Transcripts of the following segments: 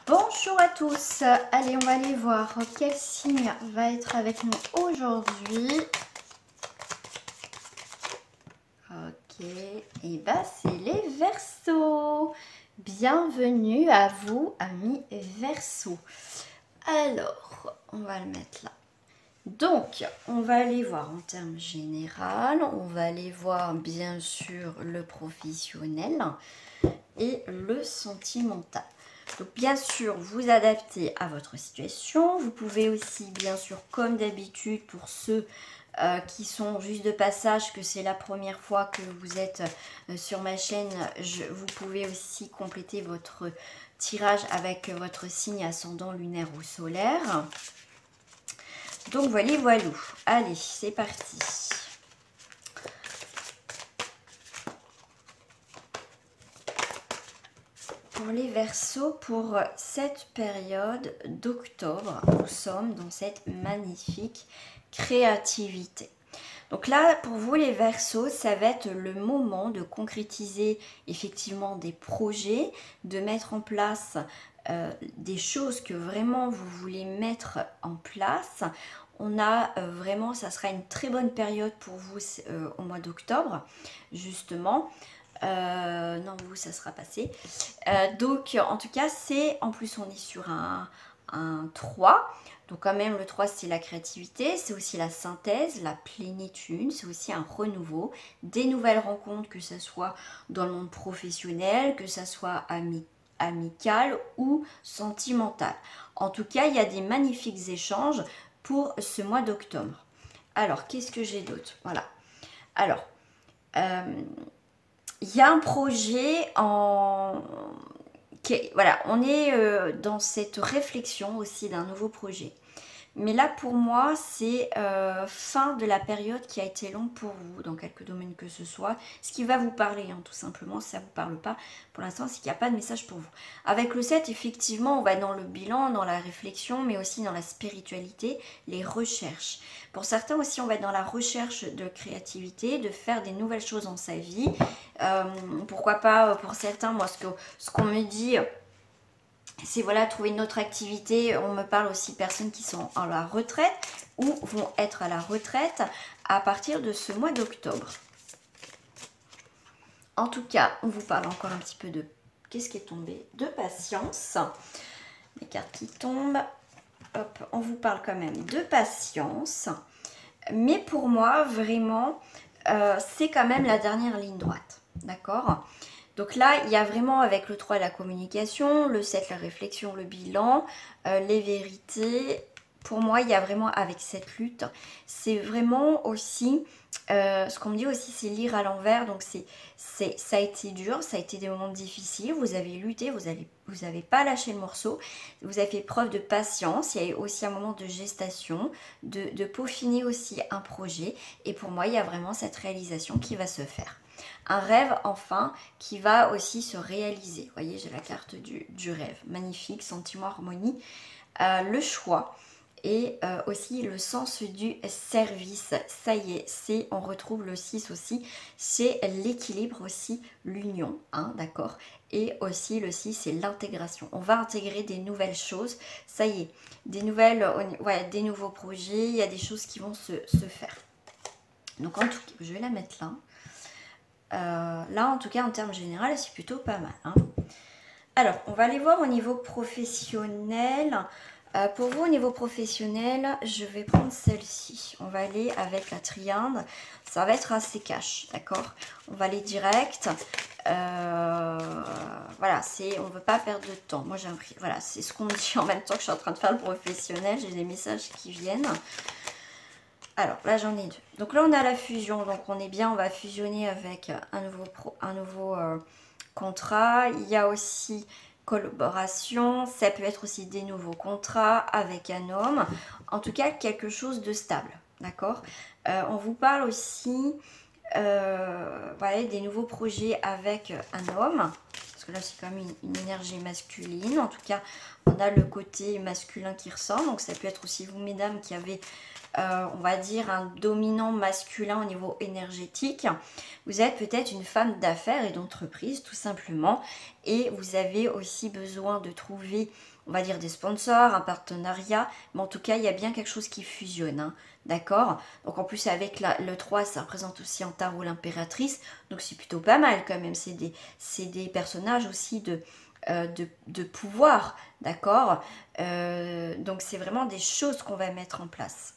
Bonjour à tous, allez on va aller voir quel signe va être avec nous aujourd'hui. Ok, et bah c'est les Verseaux. Bienvenue à vous amis Verseaux. Alors, on va le mettre là. Donc, on va aller voir en termes général, on va aller voir bien sûr le professionnel et le sentimental. Donc bien sûr, vous adaptez à votre situation. Vous pouvez aussi, bien sûr, comme d'habitude, pour ceux qui sont juste de passage, que c'est la première fois que vous êtes sur ma chaîne, vous pouvez aussi compléter votre tirage avec votre signe ascendant, lunaire ou solaire. Donc voilà, voilà. Allez, c'est parti. Pour les Verseaux, pour cette période d'octobre, nous sommes dans cette magnifique créativité. Donc là, pour vous les Verseaux, ça va être le moment de concrétiser effectivement des projets, de mettre en place des choses que vraiment vous voulez mettre en place. On a vraiment, ça sera une très bonne période pour vous au mois d'octobre, justement. Non, vous, ça sera passé. Donc, en tout cas, en plus, on est sur un 3. Donc, quand même, le 3, c'est la créativité. C'est aussi la synthèse, la plénitude. C'est aussi un renouveau. Des nouvelles rencontres, que ce soit dans le monde professionnel, que ce soit amical ou sentimental. En tout cas, il y a des magnifiques échanges pour ce mois d'octobre. Alors, qu'est-ce que j'ai d'autre? Voilà. Alors, il y a un projet voilà, on est dans cette réflexion aussi d'un nouveau projet. Mais là, pour moi, c'est fin de la période qui a été longue pour vous, dans quelques domaines que ce soit. Ce qui va vous parler, hein, tout simplement, si ça ne vous parle pas, pour l'instant, c'est qu'il n'y a pas de message pour vous. Avec le 7, effectivement, on va dans le bilan, dans la réflexion, mais aussi dans la spiritualité, les recherches. Pour certains aussi, on va être dans la recherche de créativité, de faire des nouvelles choses dans sa vie. Pourquoi pas, pour certains, moi, ce qu'on me dit... c'est voilà, trouver une autre activité. On me parle aussi de personnes qui sont à la retraite ou vont être à la retraite à partir de ce mois d'octobre. En tout cas, on vous parle encore un petit peu de qu'est-ce qui est tombé, de patience. Les cartes qui tombent, hop, on vous parle quand même de patience. Mais pour moi, vraiment, c'est quand même la dernière ligne droite. D'accord ? Donc là, il y a vraiment avec le 3 la communication, le 7 la réflexion, le bilan, les vérités. Pour moi, il y a vraiment avec cette lutte, c'est vraiment aussi, ce qu'on me dit aussi, c'est lire à l'envers. Donc ça a été dur, ça a été des moments difficiles, vous avez lutté, vous avez pas lâché le morceau, vous avez fait preuve de patience, il y a eu aussi un moment de gestation, de peaufiner aussi un projet. Et pour moi, il y a vraiment cette réalisation qui va se faire. Un rêve enfin qui va aussi se réaliser. Vous voyez, j'ai la carte du rêve. Magnifique, sentiment, harmonie. Le choix et aussi le sens du service. Ça y est, on retrouve le 6 aussi. C'est l'équilibre aussi, l'union, hein, d'accord. Et aussi le 6, c'est l'intégration. On va intégrer des nouvelles choses. Ça y est, des nouveaux projets. Il y a des choses qui vont se faire. Donc en tout cas, je vais la mettre là. Là, en tout cas, en termes généraux, c'est plutôt pas mal. Hein. Alors, on va aller voir au niveau professionnel. Pour vous, au niveau professionnel, je vais prendre celle-ci. On va aller avec la triade. Ça va être assez cash, d'accord? On va aller direct. Voilà, on ne veut pas perdre de temps. Moi, j'ai un prix. Voilà, c'est ce qu'on me dit en même temps que je suis en train de faire le professionnel. J'ai des messages qui viennent. Alors là j'en ai deux. Donc là on a la fusion, donc on est bien, on va fusionner avec un nouveau contrat. Il y a aussi collaboration, ça peut être aussi des nouveaux contrats avec un homme. En tout cas quelque chose de stable, d'accord. On vous parle aussi voilà, des nouveaux projets avec un homme. Parce que là c'est quand même une énergie masculine. En tout cas on a le côté masculin qui ressort. Donc ça peut être aussi vous mesdames qui avez on va dire, un dominant masculin au niveau énergétique. Vous êtes peut-être une femme d'affaires et d'entreprise, tout simplement. Et vous avez aussi besoin de trouver, on va dire, des sponsors, un partenariat. Mais en tout cas, il y a bien quelque chose qui fusionne, hein. D'accord? Donc en plus, avec le 3, ça représente aussi en tarot l'impératrice. Donc c'est plutôt pas mal quand même. C'est des personnages aussi de pouvoir. D'accord? Donc c'est vraiment des choses qu'on va mettre en place.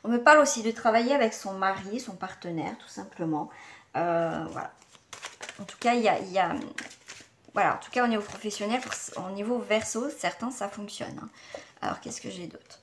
On me parle aussi de travailler avec son mari, son partenaire, tout simplement. Voilà. En tout cas, voilà, en tout cas au niveau professionnel, au niveau verso, certains ça fonctionne, hein. Alors qu'est-ce que j'ai d'autre?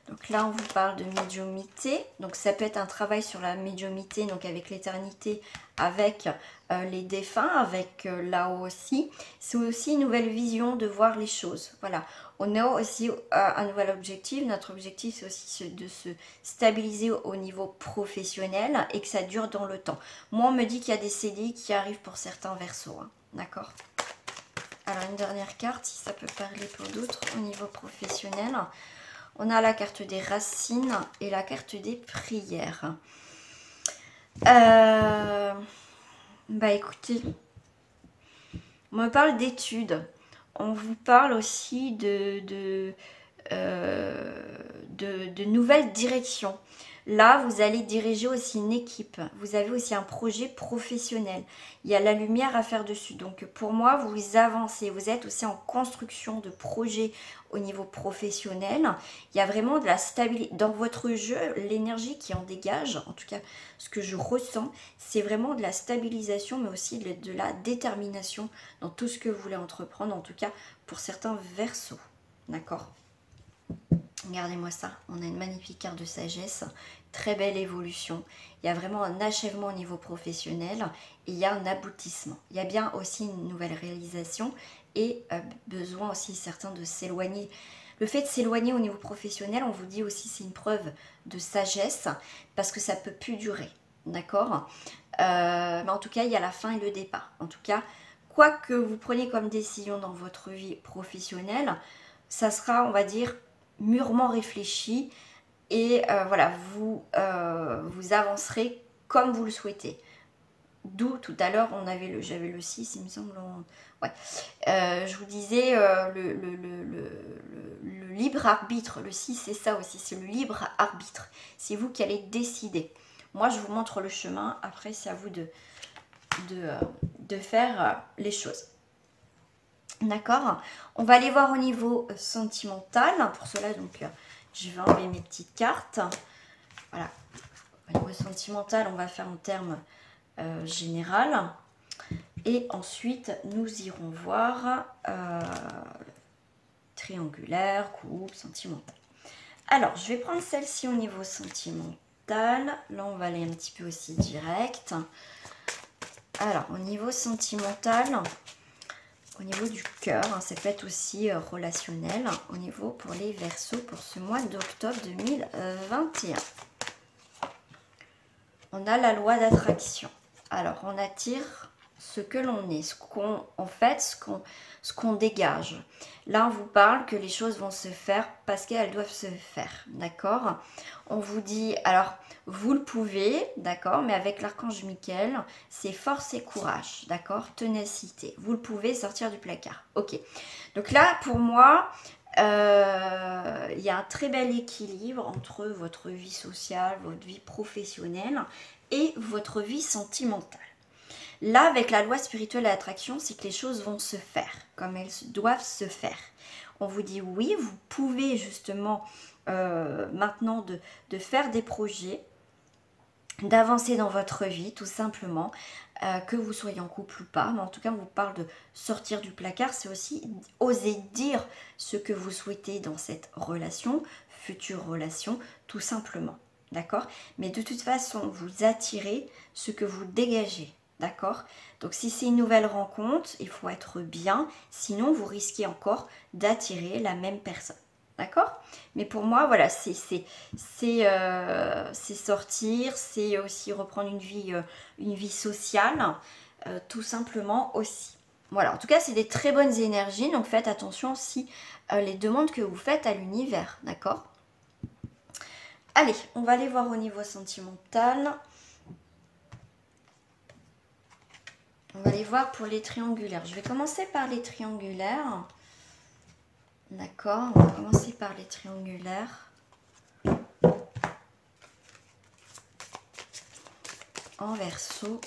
Donc là, on vous parle de médiumnité. Donc ça peut être un travail sur la médiumnité, donc avec l'éternité, avec les défunts, avec là-haut aussi. C'est aussi une nouvelle vision de voir les choses. Voilà. On a aussi un nouvel objectif. Notre objectif, c'est aussi de se stabiliser au niveau professionnel et que ça dure dans le temps. Moi, on me dit qu'il y a des CDI qui arrivent pour certains versos, hein. D'accord? Alors, une dernière carte, si ça peut parler pour d'autres au niveau professionnel. On a la carte des racines et la carte des prières. Bah écoutez, on me parle d'études. On vous parle aussi de nouvelles directions. Là, vous allez diriger aussi une équipe. Vous avez aussi un projet professionnel. Il y a la lumière à faire dessus. Donc, pour moi, vous avancez. Vous êtes aussi en construction de projets au niveau professionnel. Il y a vraiment de la stabilité. Dans votre jeu, l'énergie qui en dégage, en tout cas, ce que je ressens, c'est vraiment de la stabilisation, mais aussi de la détermination dans tout ce que vous voulez entreprendre, en tout cas, pour certains versos. D'accord ? Regardez-moi ça, on a une magnifique carte de sagesse, très belle évolution. Il y a vraiment un achèvement au niveau professionnel et il y a un aboutissement. Il y a bien aussi une nouvelle réalisation et besoin aussi certains de s'éloigner. Le fait de s'éloigner au niveau professionnel, on vous dit aussi c'est une preuve de sagesse parce que ça ne peut plus durer. D'accord? Mais en tout cas, il y a la fin et le départ. En tout cas, quoi que vous preniez comme décision dans votre vie professionnelle, ça sera, on va dire, mûrement réfléchi et voilà, vous avancerez comme vous le souhaitez. D'où tout à l'heure, j'avais le 6, il me semble. Ouais. Je vous disais le libre arbitre. Le 6, c'est ça aussi, c'est le libre arbitre. C'est vous qui allez décider. Moi, je vous montre le chemin. Après, c'est à vous de faire les choses. D'accord? On va aller voir au niveau sentimental. Pour cela, donc, je vais enlever mes petites cartes. Voilà. Au niveau sentimental, on va faire en termes général. Et ensuite, nous irons voir triangulaire, couple, sentimental. Alors, je vais prendre celle-ci au niveau sentimental. Là, on va aller un petit peu aussi direct. Alors, au niveau sentimental... Au niveau du cœur, hein, ça peut être aussi relationnel, au niveau pour les Verseaux pour ce mois d'octobre 2021. On a la loi d'attraction. Alors, on attire ce que l'on est, ce qu'on dégage. Là, on vous parle que les choses vont se faire parce qu'elles doivent se faire, d'accord? On vous dit, alors, vous le pouvez, d'accord? Mais avec l'archange Michael, c'est force et courage, d'accord? Ténacité. Vous le pouvez sortir du placard. Ok. Donc là, pour moi, il y a un très bel équilibre entre votre vie sociale, votre vie professionnelle et votre vie sentimentale. Là, avec la loi spirituelle et l'attraction, c'est que les choses vont se faire comme elles doivent se faire. On vous dit oui, vous pouvez justement maintenant de faire des projets, d'avancer dans votre vie tout simplement, que vous soyez en couple ou pas. Mais en tout cas, on vous parle de sortir du placard, c'est aussi oser dire ce que vous souhaitez dans cette relation, future relation, tout simplement. D'accord? Mais de toute façon, vous attirez ce que vous dégagez. D'accord? Donc si c'est une nouvelle rencontre, il faut être bien, sinon vous risquez encore d'attirer la même personne. D'accord? Mais pour moi, voilà, c'est sortir, c'est aussi reprendre une vie sociale, tout simplement aussi. Voilà, en tout cas, c'est des très bonnes énergies, donc faites attention aussi les demandes que vous faites à l'univers, d'accord? Allez, on va aller voir au niveau sentimental. On va aller voir pour les triangulaires. Je vais commencer par les triangulaires. D'accord, on va commencer par les triangulaires. En verso.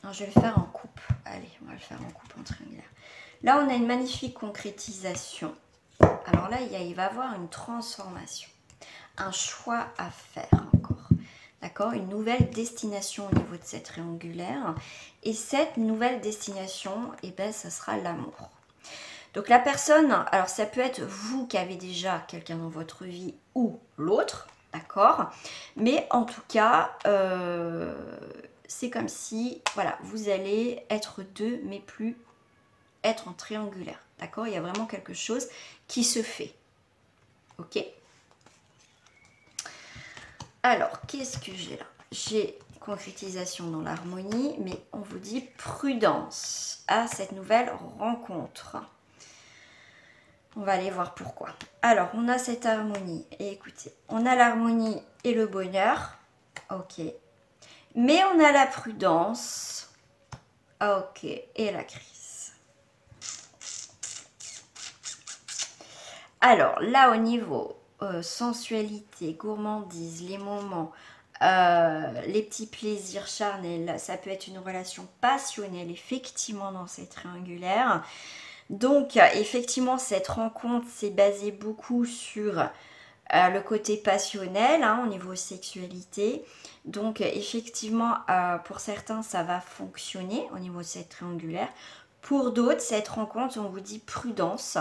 Non, je vais le faire en coupe. Allez, on va le faire en coupe, en triangulaire. Là, on a une magnifique concrétisation. Alors là, il va y avoir une transformation. Un choix à faire encore. D'accord, une nouvelle destination au niveau de cette triangulaire. Et cette nouvelle destination, eh ben, ça sera l'amour. Donc la personne, alors ça peut être vous qui avez déjà quelqu'un dans votre vie ou l'autre, d'accord. Mais en tout cas, c'est comme si, voilà, vous allez être deux, mais plus être en triangulaire, d'accord. Il y a vraiment quelque chose qui se fait, ok. Alors, qu'est-ce que j'ai là? J'ai concrétisation dans l'harmonie, mais on vous dit prudence à cette nouvelle rencontre. On va aller voir pourquoi. Alors, on a cette harmonie. Et écoutez, on a l'harmonie et le bonheur. Ok. Mais on a la prudence. Ok. Et la crise. Alors, là, au niveau sensualité, gourmandise, les moments, les petits plaisirs charnels, ça peut être une relation passionnelle, effectivement, dans ces triangulaires. Donc, effectivement, cette rencontre s'est basée beaucoup sur le côté passionnel, hein, au niveau sexualité. Donc, effectivement, pour certains, ça va fonctionner au niveau de cette triangulaire. Pour d'autres, cette rencontre, on vous dit prudence.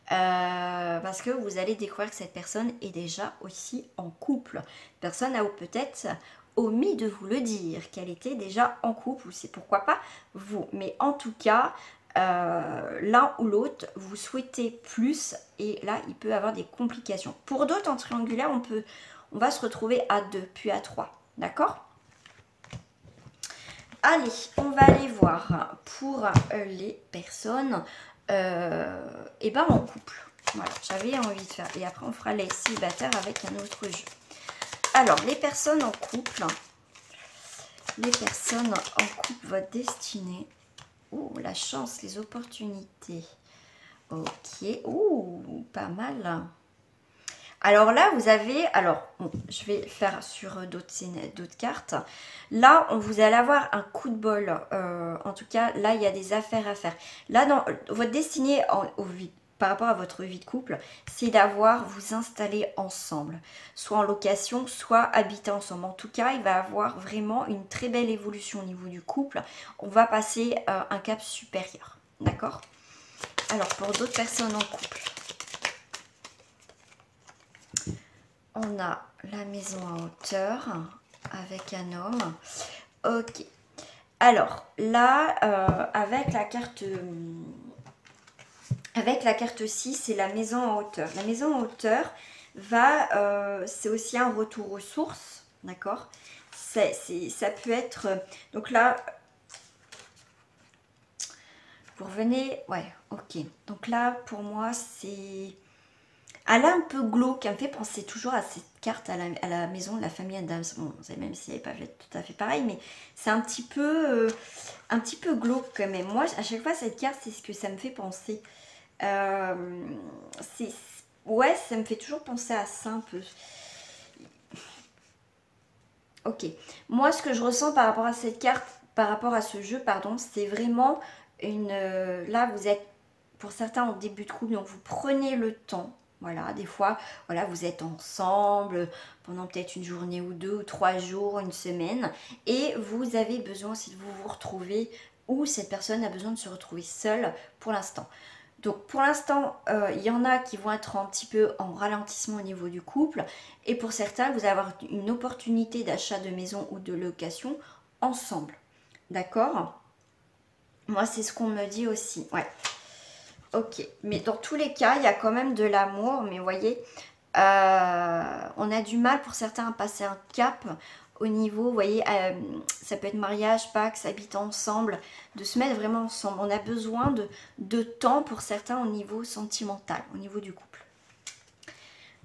Parce que vous allez découvrir que cette personne est déjà aussi en couple. Personne n'a peut-être omis de vous le dire, qu'elle était déjà en couple, ou c'est pourquoi pas vous. Mais en tout cas, l'un ou l'autre, vous souhaitez plus, et là, il peut y avoir des complications. Pour d'autres, en triangulaire, on va se retrouver à 2, puis à 3, d'accord? Allez, on va aller voir pour les personnes et ben en couple. Voilà, j'avais envie de faire. Et après, on fera les célibataires avec un autre jeu. Alors, les personnes en couple. Les personnes en couple, votre destinée. Oh, la chance, les opportunités. Ok. Oh, pas mal. Alors là, vous avez... Alors, bon, je vais faire sur d'autres cartes. Là, vous allez avoir un coup de bol. En tout cas, là, il y a des affaires à faire. Là, dans votre destinée par rapport à votre vie de couple, c'est d'avoir vous installer ensemble. Soit en location, soit habiter ensemble. En tout cas, il va y avoir vraiment une très belle évolution au niveau du couple. On va passer un cap supérieur. D'accord? Alors, pour d'autres personnes en couple. On a la maison à hauteur avec un homme. Ok. Alors, là, avec la carte 6, c'est la maison en hauteur. La maison en hauteur c'est aussi un retour aux sources, d'accord? Ça peut être... donc là, vous revenez... Ouais, ok. Donc là, pour moi, c'est... Elle est un peu glauque, elle me fait penser toujours à cette carte à la maison de la famille Adams. Bon, même si elle n'est pas tout à fait pareil, mais c'est un petit peu glauque quand même. Moi, à chaque fois, cette carte, c'est ce que ça me fait penser. Ouais, ça me fait toujours penser à ça un peu. Ok. Moi, ce que je ressens par rapport à cette carte, par rapport à ce jeu, pardon, c'est vraiment une... là, vous êtes, pour certains, en début de couple, donc vous prenez le temps. Voilà, des fois, voilà, vous êtes ensemble pendant peut-être une journée ou 2 ou 3 jours, une semaine. Et vous avez besoin, si vous vous retrouvez, ou cette personne a besoin de se retrouver seule pour l'instant. Donc pour l'instant, il y en a qui vont être un petit peu en ralentissement au niveau du couple. Et pour certains, vous allez avoir une opportunité d'achat de maison ou de location ensemble. D'accord? Moi, c'est ce qu'on me dit aussi. Ouais. Ok. Mais dans tous les cas, il y a quand même de l'amour. Mais vous voyez, on a du mal pour certains à passer un cap au niveau, vous voyez, ça peut être mariage, pax, habiter ensemble, de se mettre vraiment ensemble. On a besoin de temps pour certains au niveau sentimental, au niveau du couple.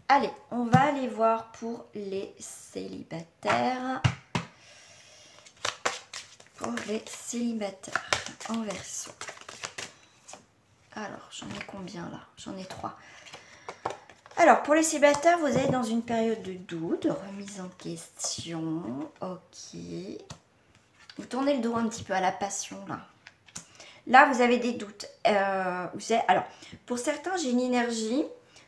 Allez, on va aller voir pour les célibataires. Pour les célibataires en Verseau. Alors, j'en ai combien là? J'en ai 3. Alors, pour les célibataires, vous êtes dans une période de doute, de remise en question. Ok. Vous tournez le dos un petit peu à la passion là. Là, vous avez des doutes. Alors, pour certains, j'ai une énergie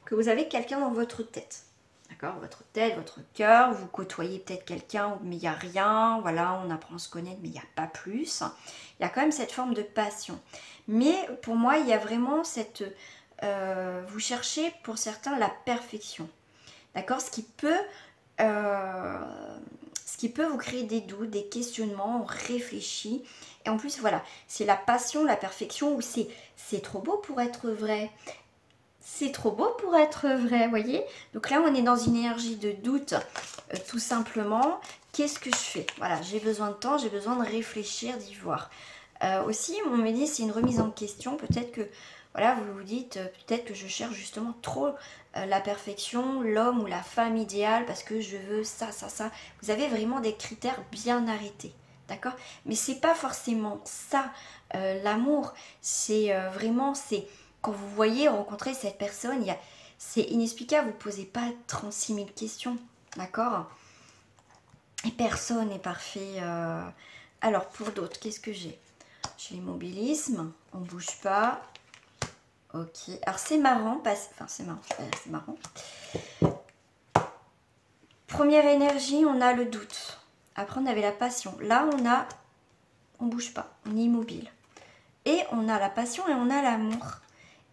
que vous avez quelqu'un dans votre tête. D'accord? Votre tête, votre cœur. Vous côtoyez peut-être quelqu'un, mais il n'y a rien. Voilà, on apprend à se connaître, mais il n'y a pas plus. Il y a quand même cette forme de passion. Mais pour moi, il y a vraiment cette... vous cherchez, pour certains, la perfection. D'accord? Ce qui peut vous créer des doutes, des questionnements, on réfléchit. Et en plus, voilà, c'est la passion, la perfection, où c'est trop beau pour être vrai. C'est trop beau pour être vrai, vous voyez? Donc là, on est dans une énergie de doute, tout simplement. Qu'est-ce que je fais? Voilà, j'ai besoin de temps, j'ai besoin de réfléchir, d'y voir. Aussi, on me dit, c'est une remise en question. Peut-être que, voilà, vous vous dites, peut-être que je cherche justement trop la perfection, l'homme ou la femme idéale, parce que je veux ça, ça, ça. Vous avez vraiment des critères bien arrêtés. D'accord? Mais c'est pas forcément ça, l'amour. C'est vraiment, c'est quand vous voyez rencontrer cette personne, c'est inexplicable. Vous ne posez pas 36 000 questions. D'accord? Et personne n'est parfait. Alors, pour d'autres, qu'est-ce que j'ai? J'ai l'immobilisme. On ne bouge pas. Ok. Alors, c'est marrant. Enfin, c'est marrant. C'est marrant. Première énergie, on a le doute. Après, on avait la passion. Là, on bouge pas, on est immobile. Et on a la passion et on a l'amour.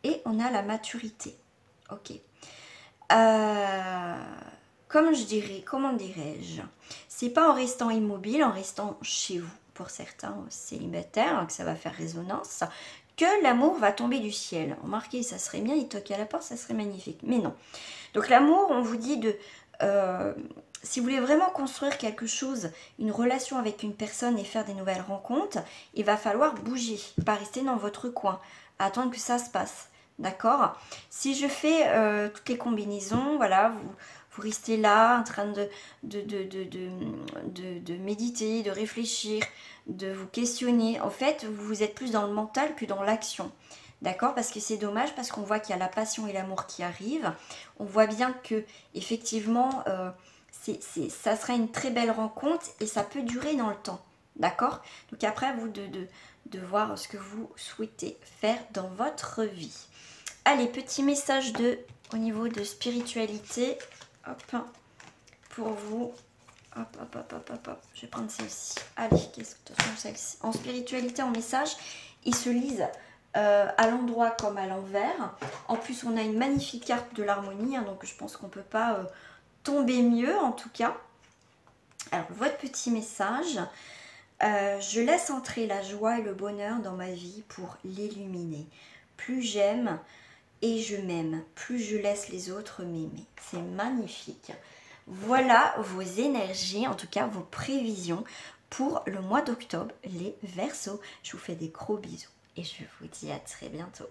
Et on a la maturité. Ok. Comme je dirais, comment dirais-je? C'est pas en restant immobile, en restant chez vous, pour certains célibataires, que ça va faire résonance, que l'amour va tomber du ciel. Remarquez, ça serait bien, il toque à la porte, ça serait magnifique. Mais non. Donc l'amour, on vous dit de... si vous voulez vraiment construire quelque chose, une relation avec une personne et faire des nouvelles rencontres, il va falloir bouger, pas rester dans votre coin, attendre que ça se passe. D'accord? Si je fais toutes les combinaisons, voilà, vous restez là en train de méditer, de réfléchir, de vous questionner. En fait, vous êtes plus dans le mental que dans l'action. D'accord? Parce que c'est dommage, parce qu'on voit qu'il y a la passion et l'amour qui arrivent. On voit bien que, effectivement, ça sera une très belle rencontre et ça peut durer dans le temps. D'accord? Donc après, à vous de voir ce que vous souhaitez faire dans votre vie. Allez, petit message au niveau de spiritualité. Hop, pour vous. Hop, hop, hop, hop, hop, hop. Je vais prendre celle-ci. Allez, qu'est-ce que celle-ci? En spiritualité, en message, ils se lisent à l'endroit comme à l'envers. En plus, on a une magnifique carte de l'harmonie, hein, donc je pense qu'on ne peut pas tomber mieux, en tout cas. Alors, votre petit message. Je laisse entrer la joie et le bonheur dans ma vie pour l'illuminer. Plus j'aime et je m'aime, plus je laisse les autres m'aimer. C'est magnifique. Voilà vos énergies, en tout cas vos prévisions pour le mois d'octobre, les Verseaux. Je vous fais des gros bisous et je vous dis à très bientôt.